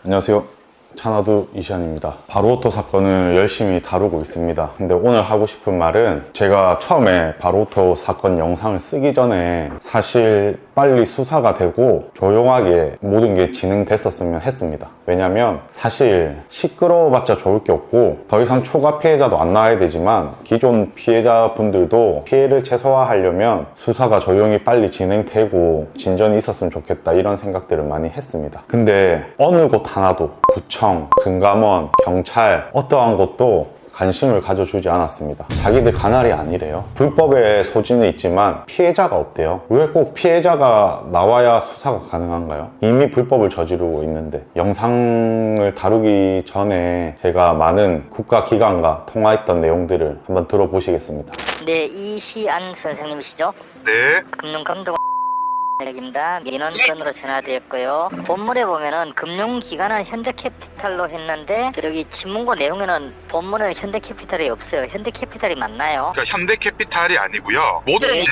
안녕하세요. 차나두 이시안입니다. 바로오토 사건을 열심히 다루고 있습니다. 근데 오늘 하고 싶은 말은 제가 처음에 바로오토 사건 영상을 쓰기 전에 사실 빨리 수사가 되고 조용하게 모든 게 진행됐었으면 했습니다. 왜냐면 사실 시끄러워봤자 좋을 게 없고 더 이상 추가 피해자도 안 나와야 되지만 기존 피해자분들도 피해를 최소화하려면 수사가 조용히 빨리 진행되고 진전이 있었으면 좋겠다 이런 생각들을 많이 했습니다. 근데 어느 곳 하나도 구청, 금감원, 경찰 어떠한 곳도 관심을 가져주지 않았습니다. 자기들 관할이 아니래요. 불법의 소지는 있지만 피해자가 없대요. 왜 꼭 피해자가 나와야 수사가 가능한가요? 이미 불법을 저지르고 있는데. 영상을 다루기 전에 제가 많은 국가기관과 통화했던 내용들을 한번 들어보시겠습니다. 네, 이시안 선생님이시죠? 네. 금융감독원 입니다. 민원건으로 전화드렸고요. 본문에 보면은 금융기관은 현대캐피탈로 했는데 여기 지문고 내용에는 본문에 현대캐피탈이 없어요. 현대캐피탈이 맞나요? 그러니까 현대캐피탈이 아니고요. 모든 네.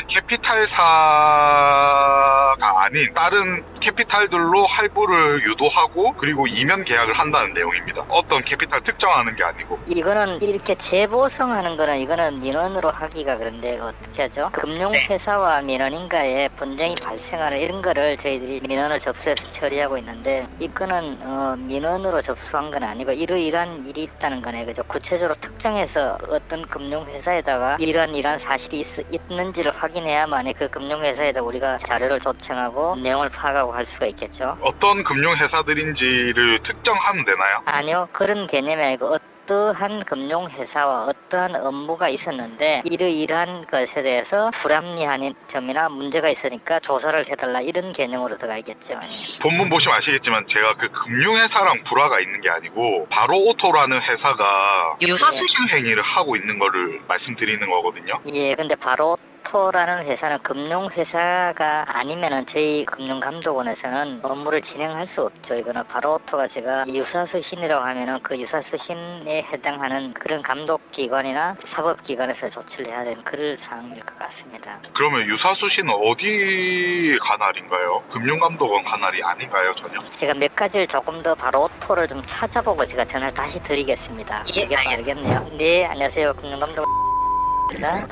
캐피탈사가 아닌 다른 캐피탈들로 할부를 유도하고 그리고 이면 계약을 한다는 내용입니다. 어떤 캐피탈 특정하는 게 아니고. 이거는 이렇게 재보성하는 거는 이거는 민원으로 하기가 그런데 어떻게 하죠? 금융회사와 민원인가에 분쟁이 발생하는 이런 거를 저희들이 민원을 접수해서 처리하고 있는데 이거는 민원으로 접수한 건 아니고 이러이러한 일이 있다는 거네. 그죠? 구체적으로 특정해서 어떤 금융회사에다가 이러한 사실이 있는지를 확인해야만이 그 금융회사에다 우리가 자료를 조청하고 내용을 파악하고 할 수가 있겠죠. 어떤 금융회사들인지를 특정하면 되나요? 아니요. 그런 개념이 아니고 어떠한 금융회사와 어떠한 업무가 있었는데 이러이러한 것에 대해서 불합리한 점이나 문제가 있으니까 조사를 해달라 이런 개념으로 들어가겠죠. 본문 보시면 아시겠지만 제가 그 금융회사랑 불화가 있는 게 아니고 바로오토라는 회사가 유사수신 행위를 하고 있는 거를 말씀드리는 거거든요. 예, 근데 바로오토라는 회사는 금융회사가 아니면은 저희 금융감독원에서는 업무를 진행할 수 없죠. 이거는 바로오토가 제가 유사수신이라고 하면은 그 유사수신에 해당하는 그런 감독기관이나 사법기관에서 조치를 해야 되는 그런 사항일 것 같습니다. 그러면 유사수신은 어디 관할인가요? 금융감독원 관할이 아닌가요, 전혀? 제가 몇 가지를 조금 더 바로오토를 좀 찾아보고 제가 전화를 다시 드리겠습니다. 이게 알겠네요. 네, 안녕하세요. 금융감독원.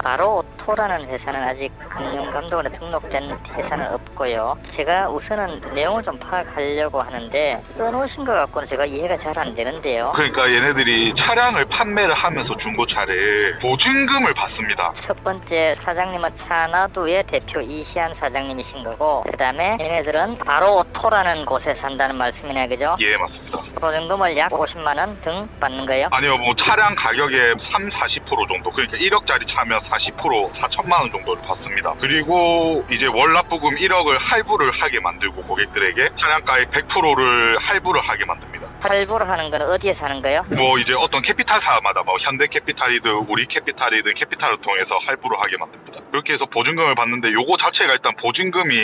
바로오토라는 회사는 아직 금융감독원에 등록된 회사는 없고요. 제가 우선은 내용을 좀 파악하려고 하는데 써놓으신 것 갖고는 제가 이해가 잘 안 되는데요. 그러니까 얘네들이 차량을 판매를 하면서 중고차를 보증금을 받습니다. 첫 번째 사장님은 차나두의 대표 이시안 사장님이신 거고 그 다음에 얘네들은 바로오토라는 곳에 산다는 말씀이네, 그죠? 예, 맞습니다. 보증금을 약 50만 원 등 받는 거예요? 아니요, 뭐 차량 가격의 40% 정도, 그러니까 1억짜리 차면 40% 4천만 원 정도를 받습니다. 그리고 이제 월납부금 1억을 할부를 하게 만들고 고객들에게 차량가의 100%를 할부를 하게 만듭니다. 할부를 하는 건 어디에서 하는 거예요? 뭐 이제 어떤 캐피탈사마다 뭐 현대캐피탈이든 우리캐피탈이든 캐피탈을 통해서 할부를 하게 만듭니다. 그렇게 해서 보증금을 받는데 요거 자체가 일단 보증금이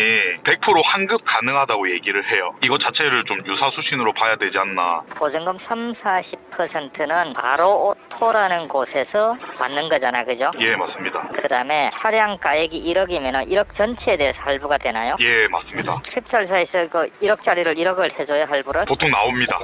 100% 환급 가능하다고 얘기를 해요. 이거 자체를 좀 유사수신으로 봐야 되지 않나. 보증금 30-40%는 바로오토라는 곳에서 받는 거잖아, 그죠? 예, 맞습니다. 그 다음에 차량 가액이 1억이면 1억 전체에 대해서 할부가 되나요? 예, 맞습니다. 캐피탈사에서 그 1억짜리를 1억을 해줘야 할부를? 보통 나옵니다.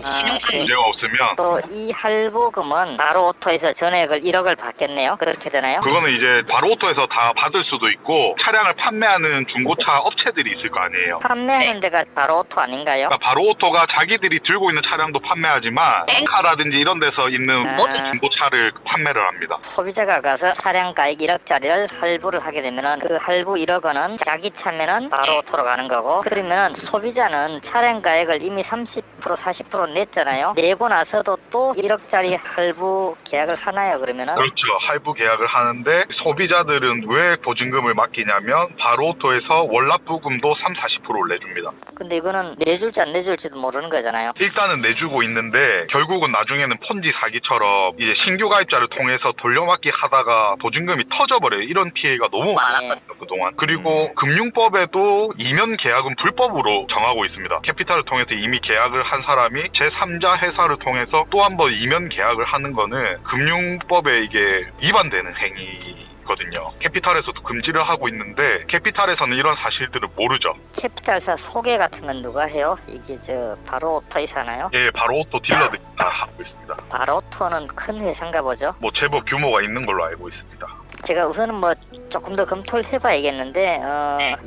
문제가 없으면. 또 이 할부금은 바로오토에서 전액을 1억을 받겠네요? 그렇게 되나요? 그거는 이제 바로오토에서 다 받을 수도 있고 차량을 판매하는 중고차 업체들이 있을 거 아니에요. 판매하는 데가 바로오토 아닌가요? 그러니까 바로오토가 자기들이 들고 있는 차량도 판매하지만 렌카라든지 이런 데서 있는 모든 중고차를 판매를 합니다. 소비자가 가서 차량 가액 1억짜리를 할부를 하게 되면은 그 할부 1억 원은 자기 차면은 바로오토로 가는 거고 그러면은 소비자는 차량 가액을 이미 30% 40% 냈잖아요. 내고 나서도 또 1억짜리 할부 계약을 하나요, 그러면은? 그렇죠. 할부 계약을 하는데 소비자들은 왜 보증금을 맡기냐면 바로오토에서 월납부금도 30-40%를 내줍니다. 근데 이거는 내줄지 안 내줄지도 모르는 거잖아요. 일단은 내주고 있는데 결국은 나중에는 폰지 사기처럼 이제 신규 가입자를 통해서 돌려막기 하다가 보증금이 터져버려요. 이런 피해가 너무 많았거든요, 그동안. 그리고 금융법에도 이면 계약은 불법으로 정하고 있습니다. 캐피탈을 통해서 이미 계약을 한 사람이 제3자 회사를 통해서 또 한 번 이면 계약을 하는 거는 금융법에 이게 위반되는 행위 있거든요. 캐피탈에서도 금지를 하고 있는데 캐피탈에서는 이런 사실들을 모르죠. 캐피탈사 소개 같은 건 누가 해요? 이게 바로 오토이사나요? 예, 바로 오토 딜러들이 다 하고 있습니다. 바로 오토는 큰 회사인가 보죠? 뭐 제법 규모가 있는 걸로 알고 있습니다. 제가 우선은 조금 더 검토를 해봐야겠는데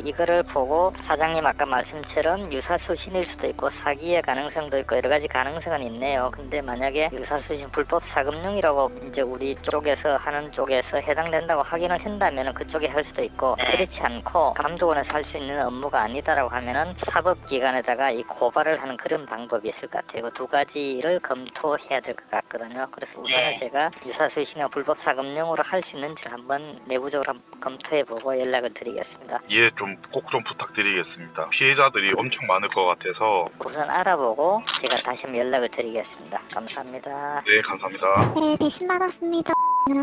이거를 보고 사장님 아까 말씀처럼 유사수신일 수도 있고 사기의 가능성도 있고 여러 가지 가능성은 있네요. 근데 만약에 유사수신 불법 사금융이라고 이제 우리 쪽에서 하는 쪽에서 해당된다고 확인을 한다면은 그쪽에 할 수도 있고 그렇지 않고 감독원에서 할 수 있는 업무가 아니다라고 하면은 사법기관에다가 이 고발을 하는 그런 방법이 있을 것 같아요. 두 가지를 검토해야 될 것 같거든요. 그래서 우선은 제가 유사수신이나 불법 사금융으로 할 수 있는지를 한번 내부적으로 한번 검토해보고 연락을 드리겠습니다. 예, 꼭 좀 부탁드리겠습니다. 피해자들이 엄청 많을 것 같아서. 우선 알아보고 제가 다시 한번 연락을 드리겠습니다. 감사합니다. 네, 감사합니다. 네, 대신 받았습니다.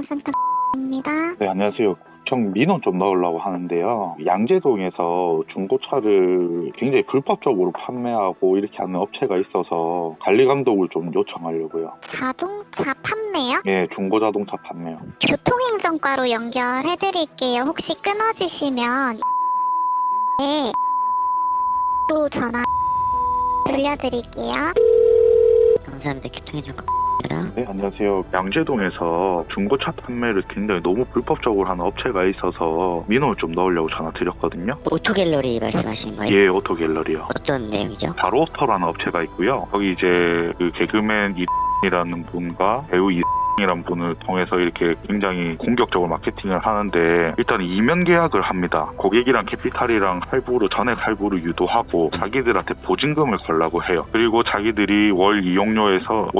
산타입니다. 네, 안녕하세요. 구청 민원 좀 넣으려고 하는데요. 양재동에서 중고차를 굉장히 불법적으로 판매하고 이렇게 하는 업체가 있어서 관리 감독을 좀 요청하려고요. 자동차 판매요? 예, 중고자동차 판매요. 교통행정과로 연결해드릴게요. 혹시 끊어지시면 네, 또 전화 돌려드릴게요. 감사합니다. 교통행정과. 네, 안녕하세요. 양재동에서 중고차 판매를 굉장히 너무 불법적으로 하는 업체가 있어서 민원을 좀 넣으려고 전화 드렸거든요. 오토갤러리 말씀하시는 거예요? 예, 오토갤러리요. 어떤 내용이죠? 바로 오토라는 업체가 있고요. 거기 이제 그 개그맨 이라는 분과 배우 이라는 분을 통해서 이렇게 굉장히 공격적으로 마케팅을 하는데 일단 이면 계약을 합니다. 고객이랑 캐피탈이랑 할부로 전액 할부를 유도하고 자기들한테 보증금을 걸라고 해요. 그리고 자기들이 월 이용료에서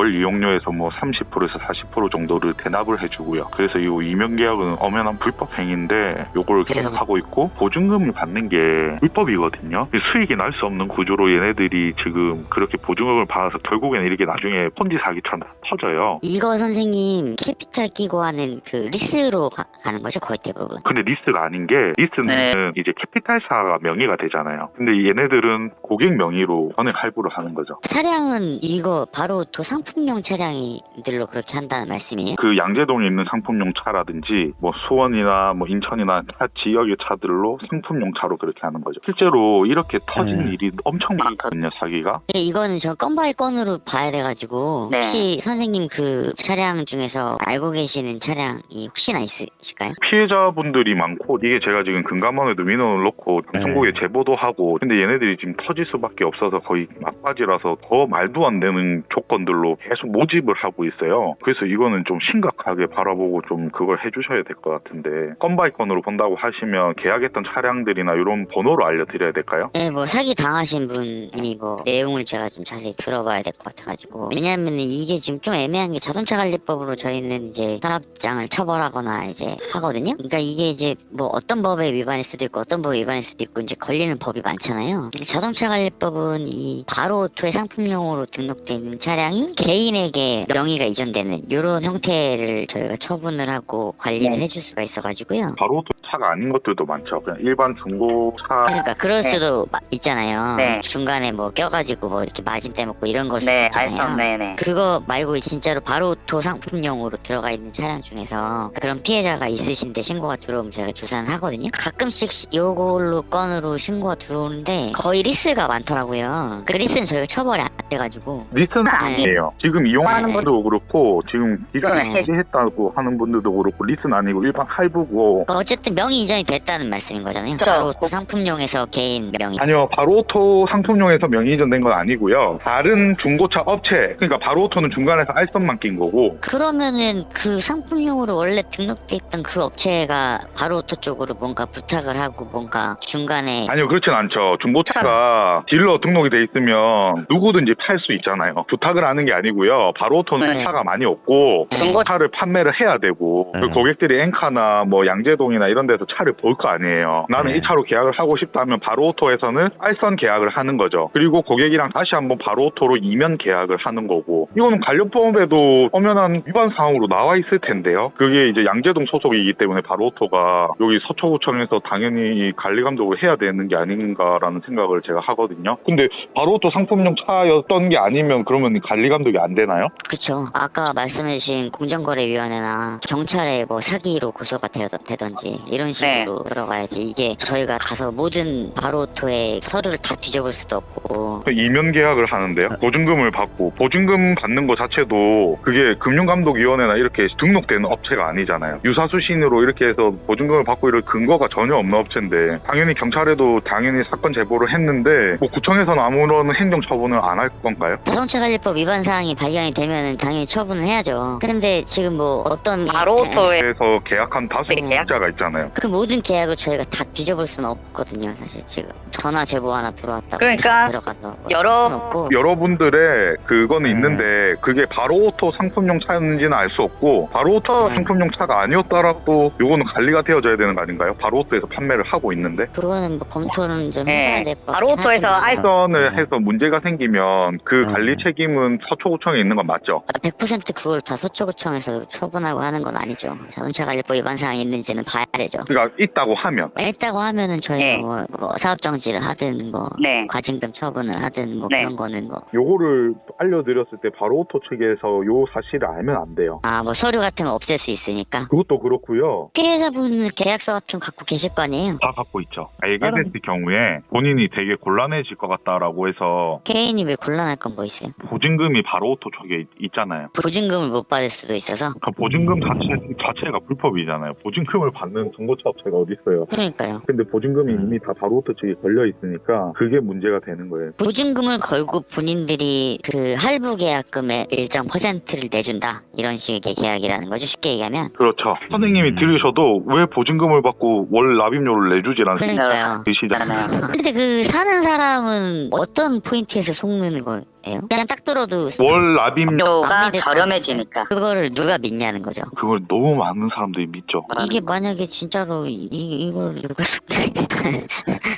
뭐 30%에서 40% 정도를 대납을 해주고요. 그래서 이 이면 계약은 엄연한 불법 행위인데 요걸 계속 하고 있고 보증금을 받는 게 불법이거든요. 수익이 날 수 없는 구조로 얘네들이 지금 그렇게 보증금을 받아서 결국에는 이렇게 나중에 폰지 사기처럼 터져요. 이거 선생님 캐피탈 끼고 하는 그 리스로 가는 거죠 거의 대부분. 근데 리스가 아닌 게 리스는 이제 캐피탈사가 명의가 되잖아요. 근데 얘네들은 고객 명의로 전액 할부를 하는 거죠. 차량은 이거 바로 도상품용 차량들로 그렇게 한다는 말씀이에요? 그 양재동에 있는 상품용 차라든지 뭐 수원이나 뭐 인천이나 지역의 차들로 상품용 차로 그렇게 하는 거죠. 실제로 이렇게 터지는 일이 엄청 많거든요, 사기가. 네, 이거는 저 건 바이 건으로 봐야 돼가지고 혹시 선생님 그 차량 중에서 알고 계시는 차량이 혹시나 있으실까요? 피해자분들이 많고 이게 제가 지금 금감원에도 민원을 넣고 방송국에 제보도 하고 근데 얘네들이 지금 터질 수밖에 없어서 거의 막바지라서 더 말도 안 되는 조건들로 계속 모집을 하고 있어요. 그래서 이거는 좀 심각하게 바라보고 좀 그걸 해주셔야 될 것 같은데 건바이 건으로 본다고 하시면 계약했던 차량들이나 이런 번호로 알려드려야 될까요? 네, 뭐 사기 당하신 분이 뭐 내용을 제가 좀 자세히 들어봐야 될 것 같아가지고 왜냐하면 이게 지금 좀 애매한 게 자동차 관리법으로 저희는 이제 사업장을 처벌하거나 이제 하거든요. 그러니까 이게 이제 뭐 어떤 법에 위반할 수도 있고 어떤 법에 위반할 수도 있고 이제 걸리는 법이 많잖아요. 자동차 관리법은 이 바로 오토의 상품용으로 등록돼 있는 차량이 개인에게 명의가 이전되는 이런 형태를 저희가 처분을 하고 관리를 해줄 수가 있어가지고요. 바로 차가 아닌 것들도 많죠. 그냥 일반 중고차. 그러니까 그럴 수도 있잖아요. 중간에 뭐 껴가지고 뭐 이렇게 마진 떼먹고 이런 걸 수도 있잖아요. 그거 말고 진짜로 바로 오토 상품용으로 들어가 있는 차량 중에서 그런 피해자가 있으신데 신고가 들어오면 저희가 조사는 하거든요. 가끔씩 요걸로 건으로 신고가 들어오는데 거의 리스가 많더라고요. 그 리스는 저희가 처벌이 안 돼가지고. 리스는 아니에요. 지금 이용하는 분도 그렇고 지금 기존에 해지했다고 하는 분들도 그렇고 리스는 아니고 일반 할부고. 어쨌든 명의 이전이 됐다는 말씀인 거잖아요. 바로 오토 상품용에서 개인 명의. 아니요. 바로오토 상품용에서 명의 이전된 건 아니고요. 다른 중고차 업체, 그러니까 바로오토는 중간에서 알선만 낀 거고. 그러면은 그 상품용으로 원래 등록돼 있던 그 업체가 바로오토 쪽으로 뭔가 부탁을 하고 뭔가 중간에. 아니요, 그렇진 않죠. 중고차가 딜러 등록이 돼 있으면 누구든지 팔 수 있잖아요. 부탁을 하는 게 아니고요. 바로오토는 차가 많이 없고 중고차를 판매를 해야 되고 그 고객들이 엔카나 뭐 양재동이나 이런 데서 차를 볼 거 아니에요. 나는 이 차로 계약을 하고 싶다면 바로오토에서는 알선 계약을 하는 거죠. 그리고 고객이랑 다시 한번 바로오토로 이면 계약을 하는 거고 이거는 관련법에도 엄연한 위반 사항으로 나와 있을 텐데요. 그게 이제 양재동 소속이기 때문에 바로오토가 여기 서초구청에서 당연히 관리 감독을 해야 되는 게 아닌가라는 생각을 제가 하거든요. 근데 바로오토 상품용 차였던 게 아니면 그러면 관리 감독이 안 되나요? 그쵸. 아까 말씀해주신 공정거래위원회나 경찰에 뭐 사기로 구속가 되던지 이런 식으로 들어가야지. 이게 저희가 가서 모든 바로오토의 서류를 다 뒤져볼 수도 없고. 이면 계약을 하는데요. 보증금을 받고 보증금 받는 것 자체도 그게 금융감독위원회나 이렇게 등록되는 업체가 아니잖아요. 유사수신으로 이렇게 해서 보증금을 받고 이럴 근거가 전혀 없는 업체인데 당연히 경찰에도 당연히 사건 제보를 했는데 뭐 구청에서는 아무런 행정 처분을 안 할 건가요? 자동차관리법 위반 사항이 발견이 되면 당연히 처분을 해야죠. 그런데 지금 뭐 어떤 바로오토에 그래서 계약한 다수 계약자가 있잖아요. 그 모든 계약을 저희가 다 뒤져볼 수는 없거든요. 사실 지금 전화 제보 하나 들어왔다고 그러니까 들어가서 여러 없고. 여러분들의 그거는 있는데 그게 바로오토 상품용 차였는지는 알 수 없고 바로오토 상품용 차가 아니었더라도 요거는 관리가 되어져야 되는 거 아닌가요? 바로오토에서 판매를 하고 있는데 그거는 뭐 검토는 좀 해야 될 것 같아요. 바로오토에서 사건을 해서 문제가 생기면 그 관리 책임은 서초구청에 있는 건 맞죠? 100% 그걸 다 서초구청에서 처분하고 하는 건 아니죠. 자동차관리법 위반 사항이 있는지는 봐야 되죠. 그러니까 있다고 하면 있다고 하면은 저희가 뭐 사업 정지를 하든 뭐 과징금 처분을 하든 뭐 그런 거는 뭐 요거를 알려드렸을 때 바로오토 측에서 요 사실을 알면 안 돼요. 뭐 서류 같은 거 없앨 수 있으니까. 그것도 그렇고요. 피해자분은 계약서 같은 거 갖고 계실 거 아니에요? 다 갖고 있죠. 알게 됐을 경우에 본인이 되게 곤란해질 것 같다라고 해서 개인이 왜 곤란할 건 뭐 있어요? 보증금이 바로오토 쪽에 있잖아요. 보증금을 못 받을 수도 있어서. 그 보증금 자체가 불법이잖아요. 보증금을 받는 중고차 업체가 어디 있어요? 그러니까요. 근데 보증금이 이미 다 바로오토 측에 걸려 있으니까 그게 문제가 되는 거예요. 보증금을 걸고 본인들이 그 할부 계약금의 일정 퍼센트를 내준다 이런 식의 계약이라는 거죠. 쉽게 얘기하면. 그렇죠. 선생님이 들으셔도 왜 보증금을 받고 월 납입료를 내주지라는 그러니까요. 드시잖아요. 근데 그 사는 사람은 어떤 포인트에서 속는 거예요? 그냥 딱 들어도 월 납입료 가 저렴해지니까. 그거를 누가 믿냐는 거죠. 그걸 너무 많은 사람들이 믿죠. 이게 만약에 진짜로 이걸 누가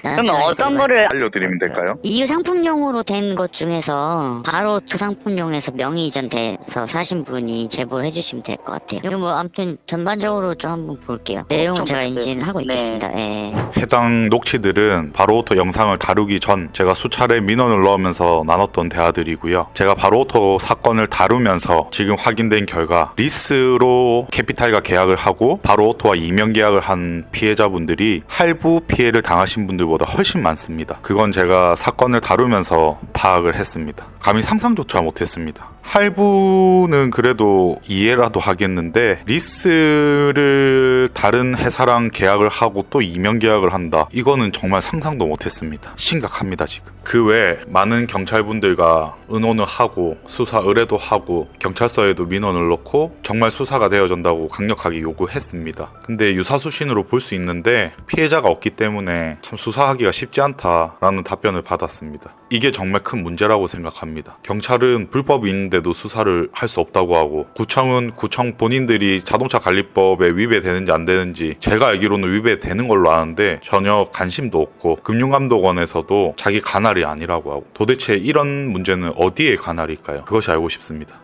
그러면 어떤 거를 알려드리면 될까요? 이 상품용으로 된 것 중에서 바로 두 상품용에서 명의 이전돼서 사신 분이 제보를 해주시면 될 것 같아요. 이거 뭐 아무튼 전반적으로 좀 한번 볼게요. 내용을 제가 인지하고 있겠습니다. 예. 해당 녹취들은 바로오토 영상을 다루기 전 제가 수차례 민원을 넣으면서 나눴던 대화들이고요. 제가 바로오토 사건을 다루면서 지금 확인된 결과 리스로 캐피탈과 계약을 하고 바로오토와 이면 계약을 한 피해자분들이 할부 피해를 당하신 분들보다 훨씬 많습니다. 그건 제가 사건을 다루면서 파악을 했습니다. 감히 상상조차 못했습니다. 할부는 그래도 이해라도 하겠는데 리스를 다른 회사랑 계약을 하고 또 이면 계약을 한다. 이거는 정말 상상도 못했습니다. 심각합니다 지금. 그 외에 많은 경찰분들과 의논을 하고 수사 의뢰도 하고 경찰서에도 민원을 넣고 정말 수사가 되어준다고 강력하게 요구했습니다. 근데 유사수신으로 볼 수 있는데 피해자가 없기 때문에 참 수사하기가 쉽지 않다라는 답변을 받았습니다. 이게 정말 큰 문제라고 생각합니다. 경찰은 불법이 있는데도 수사를 할 수 없다고 하고 구청은 구청 본인들이 자동차관리법에 위배되는지 안 되는지 제가 알기로는 위배되는 걸로 아는데 전혀 관심도 없고 금융감독원에서도 자기 관할이 아니라고 하고 도대체 이런 문제는 어디에 관할일까요? 그것이 알고 싶습니다.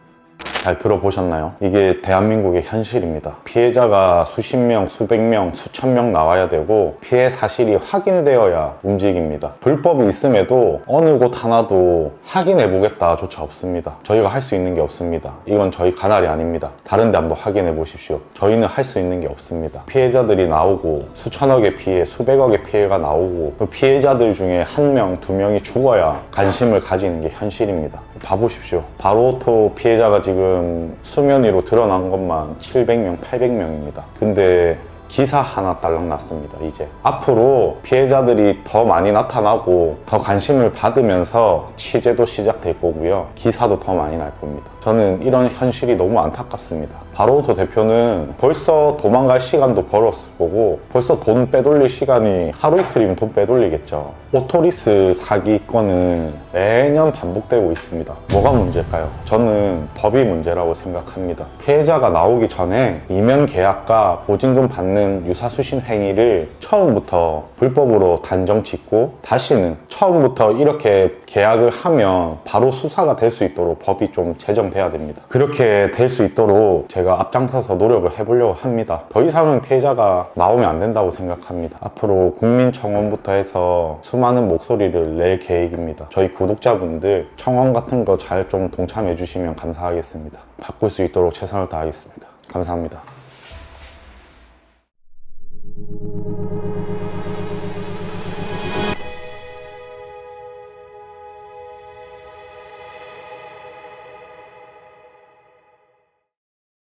잘 들어보셨나요? 이게 대한민국의 현실입니다. 피해자가 수십 명, 수백 명, 수천 명 나와야 되고 피해 사실이 확인되어야 움직입니다. 불법이 있음에도 어느 곳 하나도 확인해보겠다 조차 없습니다. 저희가 할 수 있는 게 없습니다. 이건 저희 관할이 아닙니다. 다른 데 한번 확인해 보십시오. 저희는 할 수 있는 게 없습니다. 피해자들이 나오고 수천억의 피해, 수백억의 피해가 나오고 그 피해자들 중에 한 명, 두 명이 죽어야 관심을 가지는 게 현실입니다. 봐보십시오. 바로오토 피해자가 지금 수면 위로 드러난 것만 700명, 800명입니다. 근데 기사 하나 딸랑 났습니다. 이제 앞으로 피해자들이 더 많이 나타나고 더 관심을 받으면서 취재도 시작될 거고요. 기사도 더 많이 날 겁니다. 저는 이런 현실이 너무 안타깝습니다. 바로오토 대표는 벌써 도망갈 시간도 벌었을 거고 벌써 돈 빼돌릴 시간이 하루 이틀이면 돈 빼돌리겠죠. 오토리스 사기건은 매년 반복되고 있습니다. 뭐가 문제일까요? 저는 법이 문제라고 생각합니다. 피해자가 나오기 전에 이면 계약과 보증금 받는 않는 유사수신 행위를 처음부터 불법으로 단정 짓고 다시는 처음부터 이렇게 계약을 하면 바로 수사가 될 수 있도록 법이 좀 제정돼야 됩니다. 그렇게 될 수 있도록 제가 앞장서서 노력을 해보려고 합니다. 더 이상은 피해자가 나오면 안 된다고 생각합니다. 앞으로 국민청원부터 해서 수많은 목소리를 낼 계획입니다. 저희 구독자분들 청원 같은 거 잘 좀 동참해 주시면 감사하겠습니다. 바꿀 수 있도록 최선을 다하겠습니다. 감사합니다.